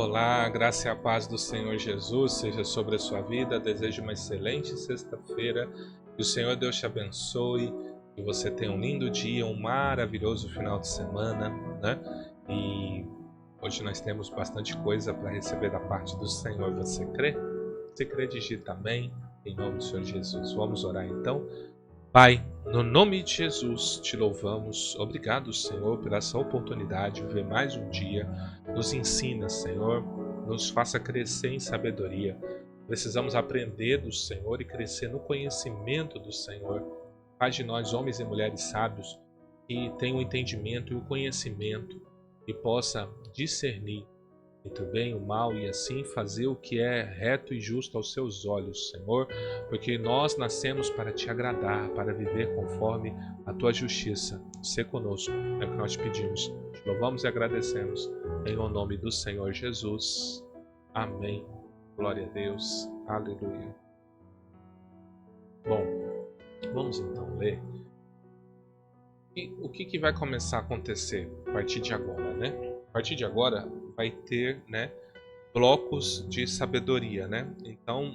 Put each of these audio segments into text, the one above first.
Olá, graça e a paz do Senhor Jesus seja sobre a sua vida. Desejo uma excelente sexta-feira. Que o Senhor Deus te abençoe. Que você tenha um lindo dia, um maravilhoso final de semana, né? E hoje nós temos bastante coisa para receber da parte do Senhor. Você crê? Se crê, digita amém. Em nome do Senhor Jesus. Vamos orar então. Pai, no nome de Jesus, te louvamos. Obrigado, Senhor, por essa oportunidade de viver mais um dia. Nos ensina, Senhor, nos faça crescer em sabedoria. Precisamos aprender do Senhor e crescer no conhecimento do Senhor. Faz de nós homens e mulheres sábios que tenham o entendimento e o conhecimento e possa discernir entre o bem e o mal e assim fazer o que é reto e justo aos seus olhos, Senhor, porque nós nascemos para te agradar, para viver conforme a tua justiça. Sê conosco, é o que nós te pedimos. Te louvamos e agradecemos em o nome do Senhor Jesus. Amém. Glória a Deus. Aleluia. Bom, vamos então ler. E o que vai começar a acontecer a partir de agora, né? A partir de agora vai ter, né, blocos de sabedoria, né? Então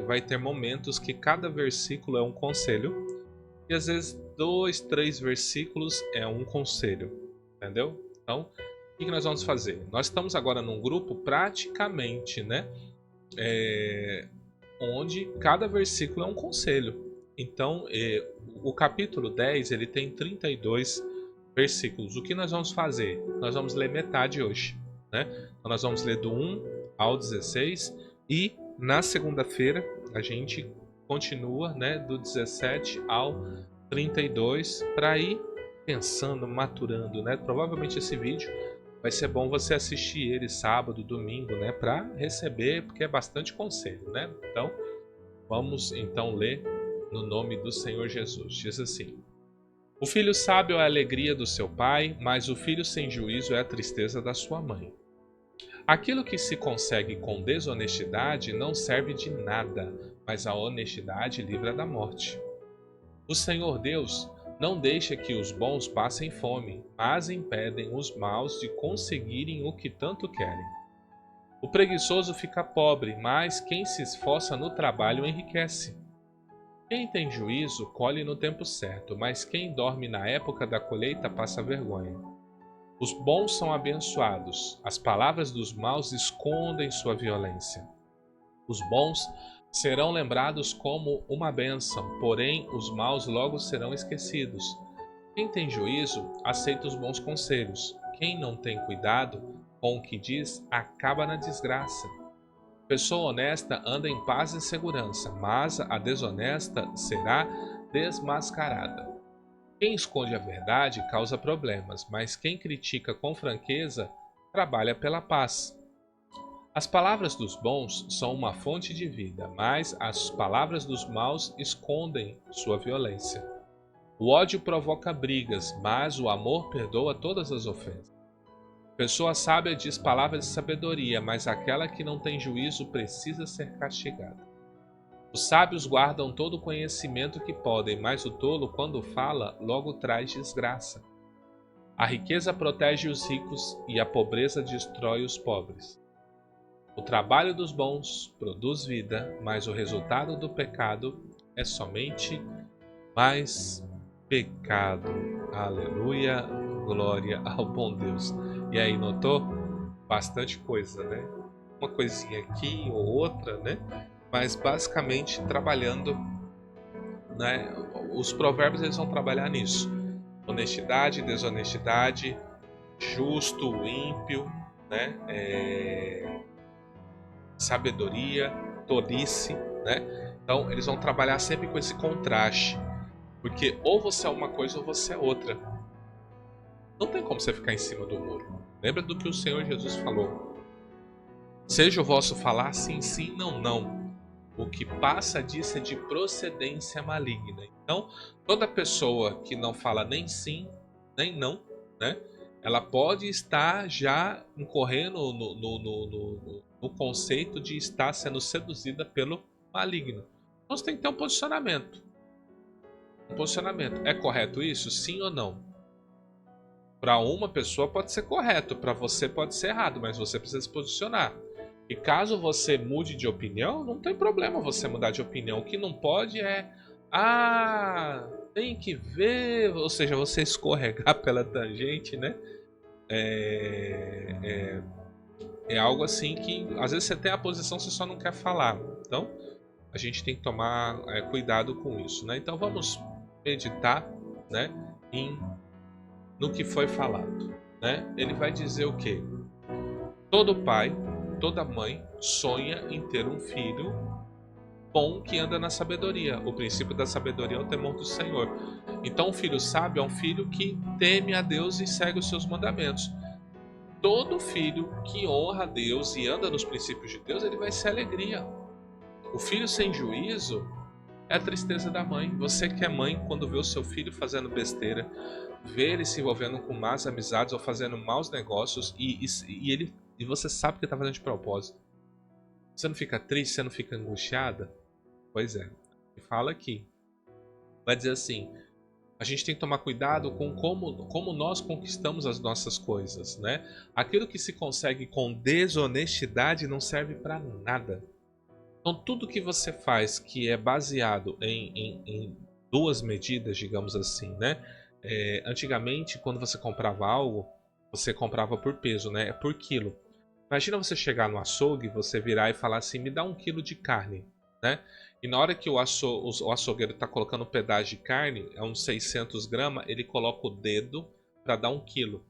vai ter momentos que cada versículo é um conselho e às vezes 2, 3 versículos é um conselho, entendeu? Então, o que nós vamos fazer? Nós estamos agora num grupo praticamente, né, onde cada versículo é um conselho. Então, o capítulo 10 ele tem 32 versículos. O que nós vamos fazer? Nós vamos ler metade hoje, né? Então, nós vamos ler do 1 ao 16 e na segunda-feira a gente continua, né, do 17 ao 32 para ir pensando, maturando, né? Provavelmente esse vídeo vai ser bom você assistir ele sábado, domingo, né, para receber, porque é bastante conselho, né? Então, vamos então ler no nome do Senhor Jesus. Diz assim: o filho sábio é a alegria do seu pai, mas o filho sem juízo é a tristeza da sua mãe. Aquilo que se consegue com desonestidade não serve de nada, mas a honestidade livra da morte. O Senhor Deus não deixa que os bons passem fome, mas impedem os maus de conseguirem o que tanto querem. O preguiçoso fica pobre, mas quem se esforça no trabalho enriquece. Quem tem juízo colhe no tempo certo, mas quem dorme na época da colheita passa vergonha. Os bons são abençoados, as palavras dos maus escondem sua violência. Os bons serão lembrados como uma bênção, porém os maus logo serão esquecidos. Quem tem juízo aceita os bons conselhos. Quem não tem cuidado com o que diz acaba na desgraça. Pessoa honesta anda em paz e segurança, mas a desonesta será desmascarada. Quem esconde a verdade causa problemas, mas quem critica com franqueza trabalha pela paz. As palavras dos bons são uma fonte de vida, mas as palavras dos maus escondem sua violência. O ódio provoca brigas, mas o amor perdoa todas as ofensas. Pessoa sábia diz palavras de sabedoria, mas aquela que não tem juízo precisa ser castigada. Os sábios guardam todo o conhecimento que podem, mas o tolo, quando fala, logo traz desgraça. A riqueza protege os ricos e a pobreza destrói os pobres. O trabalho dos bons produz vida, mas o resultado do pecado é somente mais pecado. Aleluia, glória ao bom Deus. E aí, notou? Bastante coisa, né? Uma coisinha aqui ou outra, né? Mas basicamente trabalhando, né? Os provérbios eles vão trabalhar nisso: honestidade, desonestidade, justo, ímpio, né? Sabedoria, tolice, né? Então eles vão trabalhar sempre com esse contraste, porque ou você é uma coisa ou você é outra. Não tem como você ficar em cima do muro. Lembra do que o Senhor Jesus falou: seja o vosso falar sim, sim, não, não. O que passa disso é de procedência maligna. Então, toda pessoa que não fala nem sim, nem não, né? Ela pode estar já incorrendo no conceito de estar sendo seduzida pelo maligno. Então, você tem que ter um posicionamento. Um posicionamento. É correto isso? Sim ou não? Para uma pessoa pode ser correto, para você pode ser errado, mas você precisa se posicionar. E caso você mude de opinião, não tem problema você mudar de opinião. O que não pode é, tem que ver, ou seja, você escorregar pela tangente, né? É algo assim que às vezes você tem a posição, você só não quer falar. Então, a gente tem que tomar cuidado com isso, né? Então, vamos meditar, né, no que foi falado, né? Ele vai dizer o quê? Todo pai, toda mãe sonha em ter um filho bom que anda na sabedoria. O princípio da sabedoria é o temor do Senhor. Então, um filho sábio é um filho que teme a Deus e segue os seus mandamentos. Todo filho que honra a Deus e anda nos princípios de Deus, ele vai ser alegria. O filho sem juízo é a tristeza da mãe. Você que é mãe, quando vê o seu filho fazendo besteira, vê ele se envolvendo com más amizades ou fazendo maus negócios e você sabe que está fazendo de propósito. Você não fica triste? Você não fica angustiada? Pois é. Ele fala aqui. Vai dizer assim, a gente tem que tomar cuidado com como nós conquistamos as nossas coisas, né? Aquilo que se consegue com desonestidade não serve para nada. Então, tudo que você faz que é baseado em duas medidas, digamos assim, né? Antigamente, quando você comprava algo, você comprava por peso, né? É por quilo. Imagina você chegar no açougue, você virar e falar assim, me dá 1 quilo de carne, né? E na hora que o açougueiro está colocando um pedaço de carne, é uns 600 gramas, ele coloca o dedo para dar 1 quilo.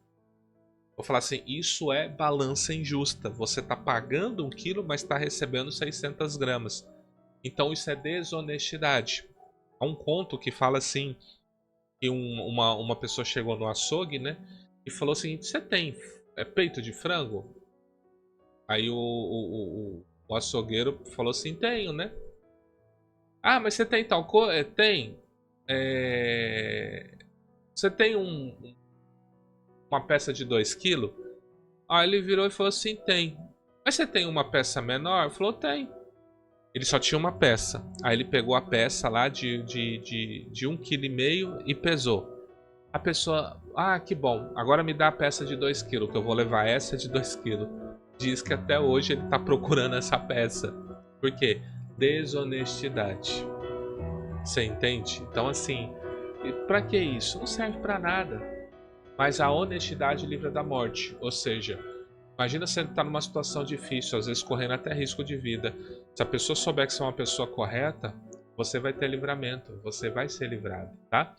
Vou falar assim, isso é balança injusta. Você está pagando 1 quilo, mas está recebendo 600 gramas. Então isso é desonestidade. Há um conto que fala assim, que uma pessoa chegou no açougue, né? E falou o seguinte, você tem peito de frango? Aí o açougueiro falou assim, tenho, né? Ah, mas você tem tal coisa? Tem. Você tem uma peça de 2 quilos? Aí ele virou e falou assim, tem. Mas você tem uma peça menor? Falou, tem. Ele só tinha uma peça. Aí ele pegou a peça lá de 1,5 kg e pesou. A pessoa, que bom, agora me dá a peça de 2 quilos, que eu vou levar essa de 2 quilos. Diz que até hoje ele está procurando essa peça. Por quê? Desonestidade. Você entende? Então, assim, para que isso? Não serve para nada. Mas a honestidade livra da morte. Ou seja, imagina você estar numa situação difícil, às vezes correndo até risco de vida. Se a pessoa souber que você é uma pessoa correta, você vai ter livramento, você vai ser livrado, tá?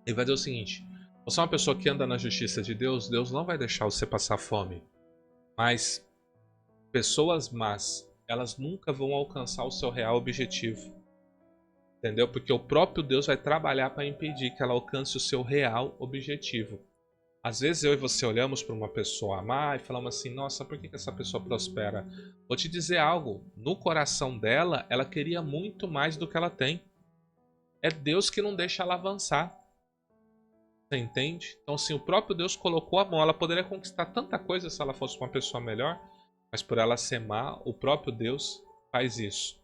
Ele vai dizer o seguinte: você é uma pessoa que anda na justiça de Deus, Deus não vai deixar você passar fome. Mas pessoas más, elas nunca vão alcançar o seu real objetivo. Entendeu? Porque o próprio Deus vai trabalhar para impedir que ela alcance o seu real objetivo. Às vezes eu e você olhamos para uma pessoa má e falamos assim, nossa, por que essa pessoa prospera? Vou te dizer algo, no coração dela, ela queria muito mais do que ela tem. É Deus que não deixa ela avançar. Você entende? Então, assim, o próprio Deus colocou a mão. Ela poderia conquistar tanta coisa se ela fosse uma pessoa melhor, mas por ela ser má, o próprio Deus faz isso.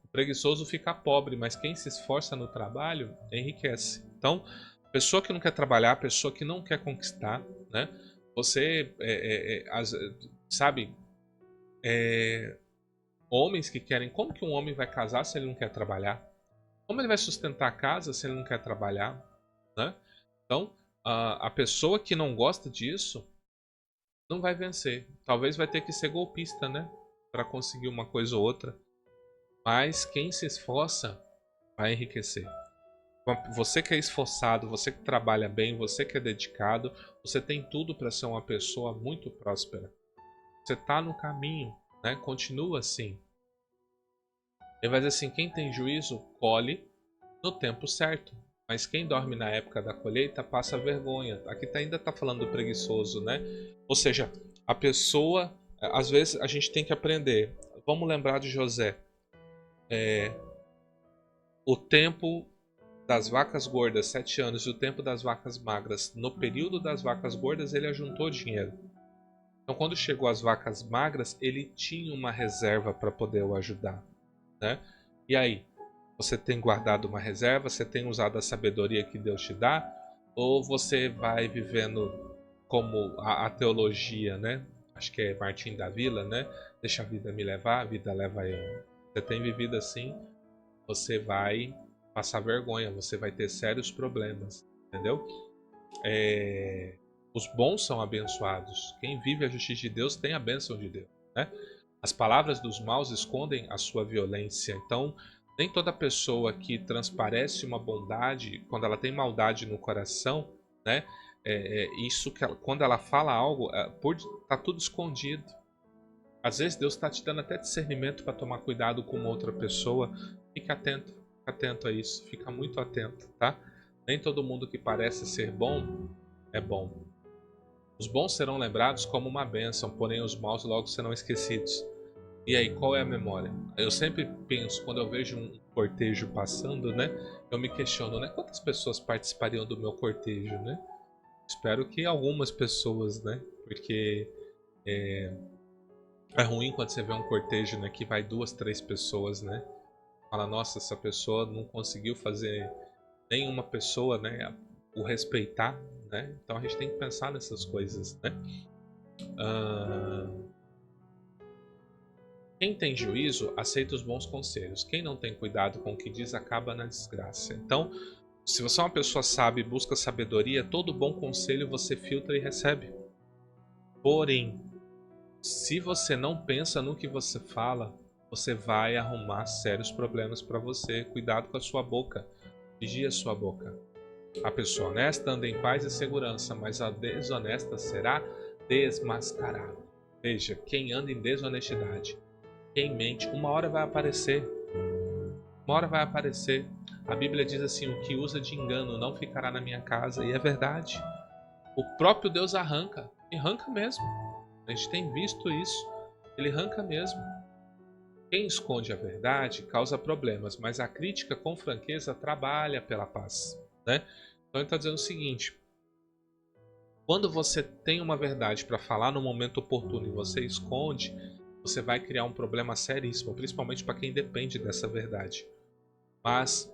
O preguiçoso fica pobre, mas quem se esforça no trabalho enriquece. Então, pessoa que não quer trabalhar, pessoa que não quer conquistar, né? Você, sabe, homens que querem... Como que um homem vai casar se ele não quer trabalhar? Como ele vai sustentar a casa se ele não quer trabalhar, né? Então, a pessoa que não gosta disso não vai vencer. Talvez vai ter que ser golpista, né? Para conseguir uma coisa ou outra. Mas quem se esforça vai enriquecer. Você que é esforçado, você que trabalha bem, você que é dedicado, você tem tudo para ser uma pessoa muito próspera. Você está no caminho, né? Continua assim. Ele vai dizer assim, quem tem juízo, colhe no tempo certo. Mas quem dorme na época da colheita passa vergonha. Aqui ainda está falando do preguiçoso, né? Ou seja, a pessoa... Às vezes a gente tem que aprender. Vamos lembrar de José. O tempo das vacas gordas, 7 anos, e o tempo das vacas magras. No período das vacas gordas, ele ajuntou dinheiro. Então, quando chegou as vacas magras, ele tinha uma reserva para poder o ajudar, né? E aí? Você tem guardado uma reserva? Você tem usado a sabedoria que Deus te dá? Ou você vai vivendo como a teologia, né? Acho que é Martim da Vila, né? Deixa a vida me levar, a vida leva eu. Você tem vivido assim, você vai passar vergonha, você vai ter sérios problemas, entendeu? Os bons são abençoados. Quem vive a justiça de Deus tem a bênção de Deus, né? As palavras dos maus escondem a sua violência. Então, nem toda pessoa que transparece uma bondade, quando ela tem maldade no coração, né? Isso que quando ela fala algo, tá tudo escondido. Às vezes Deus está te dando até discernimento para tomar cuidado com uma outra pessoa. Fique atento a isso. Fica muito atento, tá? Nem todo mundo que parece ser bom é bom. Os bons serão lembrados como uma bênção, porém os maus logo serão esquecidos. E aí, qual é a memória? Eu sempre penso, quando eu vejo um cortejo passando, né? Eu me questiono, né? Quantas pessoas participariam do meu cortejo, né? Espero que algumas pessoas, né? Porque é ruim quando você vê um cortejo, né? Que vai 2, 3 pessoas, né? Fala, nossa, essa pessoa não conseguiu fazer nenhuma pessoa, né? O respeitar, né? Então a gente tem que pensar nessas coisas, né? Quem tem juízo aceita os bons conselhos. Quem não tem cuidado com o que diz acaba na desgraça. Então, se você é uma pessoa sábia e busca sabedoria, todo bom conselho você filtra e recebe. Porém, se você não pensa no que você fala, você vai arrumar sérios problemas para você. Cuidado com a sua boca. Vigie a sua boca. A pessoa honesta anda em paz e segurança, mas a desonesta será desmascarada. Veja, quem anda em desonestidade, quem mente, uma hora vai aparecer. Uma hora vai aparecer. A Bíblia diz assim: o que usa de engano não ficará na minha casa. E é verdade. O próprio Deus arranca. E arranca mesmo. A gente tem visto isso. Ele arranca mesmo. Quem esconde a verdade causa problemas, mas a crítica com franqueza trabalha pela paz, né? Então ele está dizendo o seguinte: quando você tem uma verdade para falar no momento oportuno e você esconde, você vai criar um problema seríssimo, principalmente para quem depende dessa verdade. Mas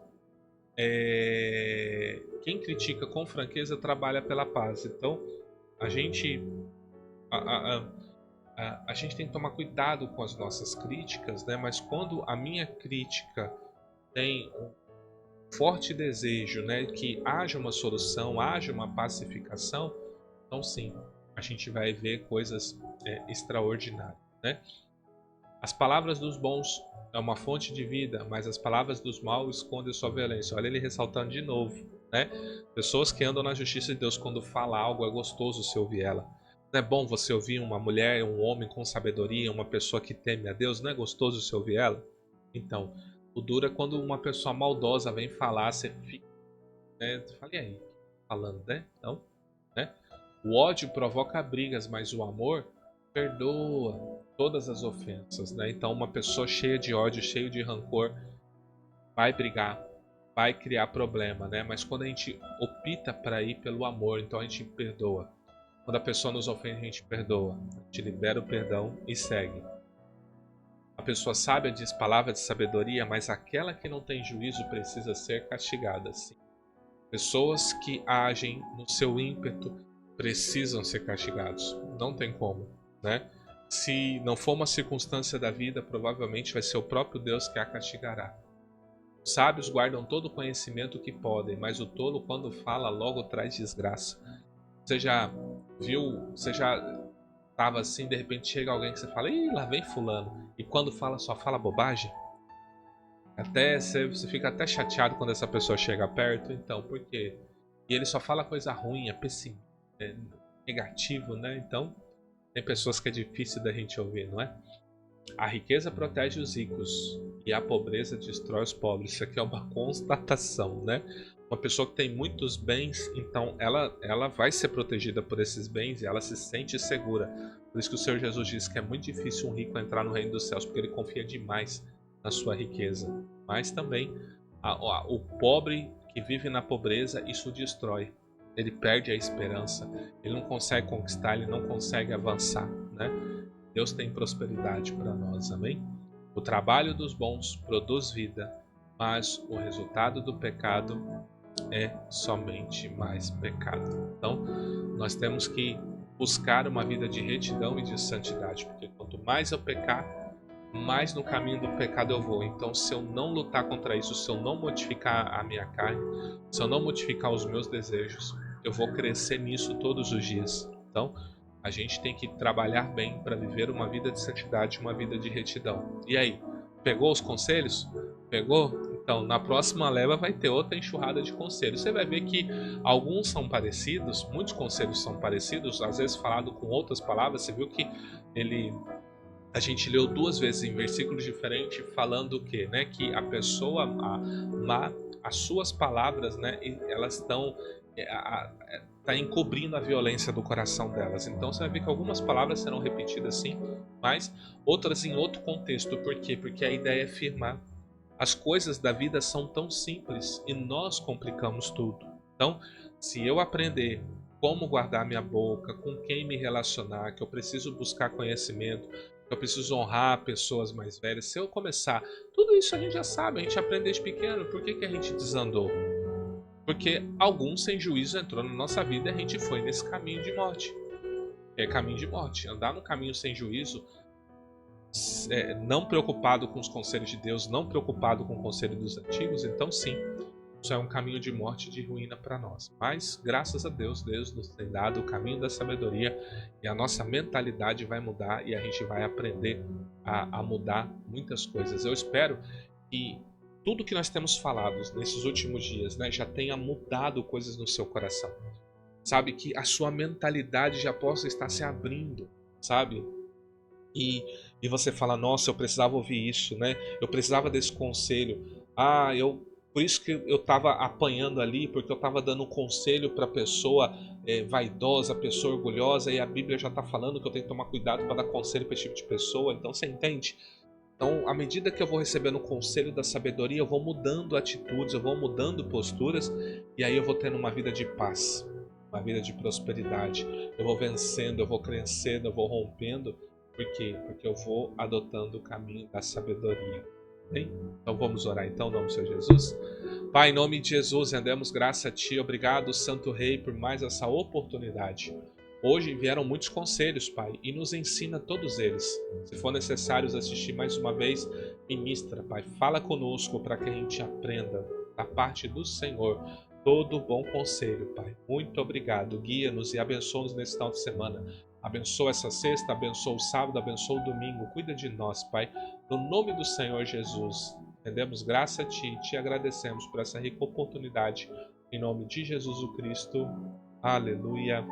quem critica com franqueza trabalha pela paz. Então a gente a gente tem que tomar cuidado com as nossas críticas, né? Mas quando a minha crítica tem um forte desejo, né, que haja uma solução, haja uma pacificação, então sim, a gente vai ver coisas extraordinárias, né? As palavras dos bons é uma fonte de vida, mas as palavras dos maus escondem sua violência. Olha ele ressaltando de novo, né? Pessoas que andam na justiça de Deus, quando fala algo, é gostoso se ouvir ela. Não é bom você ouvir uma mulher, um homem com sabedoria, uma pessoa que teme a Deus? Não é gostoso se ouvir ela? Então, o duro é quando uma pessoa maldosa vem falar, você fica, né? Você fala, e aí? Falando, né? Então, né? O ódio provoca brigas, mas o amor perdoa todas as ofensas, né? Então, uma pessoa cheia de ódio, cheia de rancor, vai brigar, vai criar problema, né? Mas quando a gente opta para ir pelo amor, então a gente perdoa. Quando a pessoa nos ofende, a gente perdoa, a gente libera o perdão e segue. A pessoa sábia diz palavras de sabedoria, mas aquela que não tem juízo precisa ser castigada. Sim. Pessoas que agem no seu ímpeto precisam ser castigados. Não tem como, né? Se não for uma circunstância da vida, provavelmente vai ser o próprio Deus que a castigará. Os sábios guardam todo o conhecimento que podem, mas o tolo, quando fala, logo traz desgraça. Você já viu, você já estava assim, de repente chega alguém que você fala, ih, lá vem fulano. E quando fala, só fala bobagem? Até você fica até chateado quando essa pessoa chega perto. Então, por quê? E ele só fala coisa ruim, é pessimista, é negativo, né? Então, tem pessoas que é difícil da gente ouvir, não é? A riqueza protege os ricos e a pobreza destrói os pobres. Isso aqui é uma constatação, né? Uma pessoa que tem muitos bens, então ela vai ser protegida por esses bens e ela se sente segura. Por isso que o Senhor Jesus disse que é muito difícil um rico entrar no reino dos céus, porque ele confia demais na sua riqueza. Mas também o pobre que vive na pobreza, isso o destrói. Ele perde a esperança, ele não consegue conquistar, ele não consegue avançar, né? Deus tem prosperidade para nós, amém? O trabalho dos bons produz vida, mas o resultado do pecado é somente mais pecado. Então, nós temos que buscar uma vida de retidão e de santidade, porque quanto mais eu pecar, mais no caminho do pecado eu vou. Então, se eu não lutar contra isso, se eu não modificar a minha carne, se eu não modificar os meus desejos, eu vou crescer nisso todos os dias. Então, a gente tem que trabalhar bem para viver uma vida de santidade, uma vida de retidão. E aí, pegou os conselhos? Pegou? Então, na próxima leva vai ter outra enxurrada de conselhos. Você vai ver que alguns são parecidos, muitos conselhos são parecidos, às vezes falado com outras palavras. Você viu que a gente leu duas vezes em versículos diferentes falando o quê? Né? Que a pessoa má, as suas palavras, né, elas estão tá encobrindo a violência do coração delas. Então você vai ver que algumas palavras serão repetidas sim, mas outras em outro contexto. Por quê? Porque a ideia é firmar. As coisas da vida são tão simples e nós complicamos tudo. Então, se eu aprender como guardar minha boca, com quem me relacionar, que eu preciso buscar conhecimento, que eu preciso honrar pessoas mais velhas, se eu começar, tudo isso a gente já sabe, a gente aprende desde pequeno. Por que a gente desandou? Porque algum sem juízo entrou na nossa vida e a gente foi nesse caminho de morte. É caminho de morte. Andar no caminho sem juízo, não preocupado com os conselhos de Deus, não preocupado com o conselho dos antigos, então sim, isso é um caminho de morte e de ruína para nós. Mas, graças a Deus, Deus nos tem dado o caminho da sabedoria e a nossa mentalidade vai mudar e a gente vai aprender a mudar muitas coisas. Eu espero que tudo que nós temos falado nesses últimos dias, né, já tenha mudado coisas no seu coração. Sabe, que a sua mentalidade já possa estar se abrindo, sabe? E você fala, nossa, eu precisava ouvir isso, né? Eu precisava desse conselho. Por isso que eu estava apanhando ali, porque eu estava dando um conselho para a pessoa vaidosa, pessoa orgulhosa, e a Bíblia já está falando que eu tenho que tomar cuidado para dar conselho para esse tipo de pessoa. Então você entende? Então, à medida que eu vou recebendo o conselho da sabedoria, eu vou mudando atitudes, eu vou mudando posturas, e aí eu vou tendo uma vida de paz, uma vida de prosperidade. Eu vou vencendo, eu vou crescendo, eu vou rompendo. Por quê? Porque eu vou adotando o caminho da sabedoria. Bem? Então vamos orar então, em nome do Senhor Jesus. Pai, em nome de Jesus, rendemos graça a Ti. Obrigado, Santo Rei, por mais essa oportunidade. Hoje vieram muitos conselhos, Pai, e nos ensina todos eles. Se for necessário assistir mais uma vez, ministra, Pai. Fala conosco para que a gente aprenda da parte do Senhor todo bom conselho, Pai. Muito obrigado. Guia-nos e abençoa-nos nesse final de semana. Abençoa essa sexta, abençoa o sábado, abençoa o domingo. Cuida de nós, Pai. No nome do Senhor Jesus, rendemos graça a Ti e Te agradecemos por essa rica oportunidade. Em nome de Jesus o Cristo. Aleluia.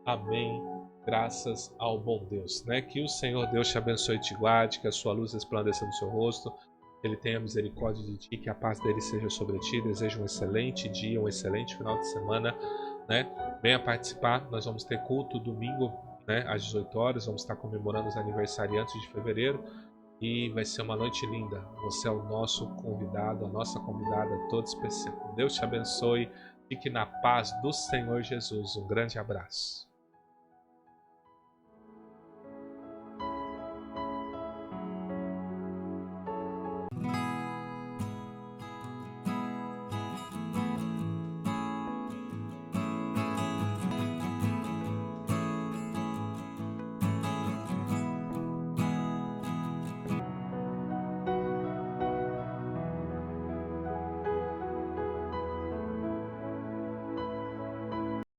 Amém. Graças ao bom Deus. Né? Que o Senhor Deus te abençoe e te guarde, que a sua luz resplandeça no seu rosto, que Ele tenha misericórdia de ti, que a paz dele seja sobre ti. Desejo um excelente dia, um excelente final de semana. Né? Venha participar, nós vamos ter culto domingo, né, às 18 horas, vamos estar comemorando os aniversariantes de fevereiro e vai ser uma noite linda. Você é o nosso convidado, a nossa convidada toda especial. Deus te abençoe, fique na paz do Senhor Jesus. Um grande abraço.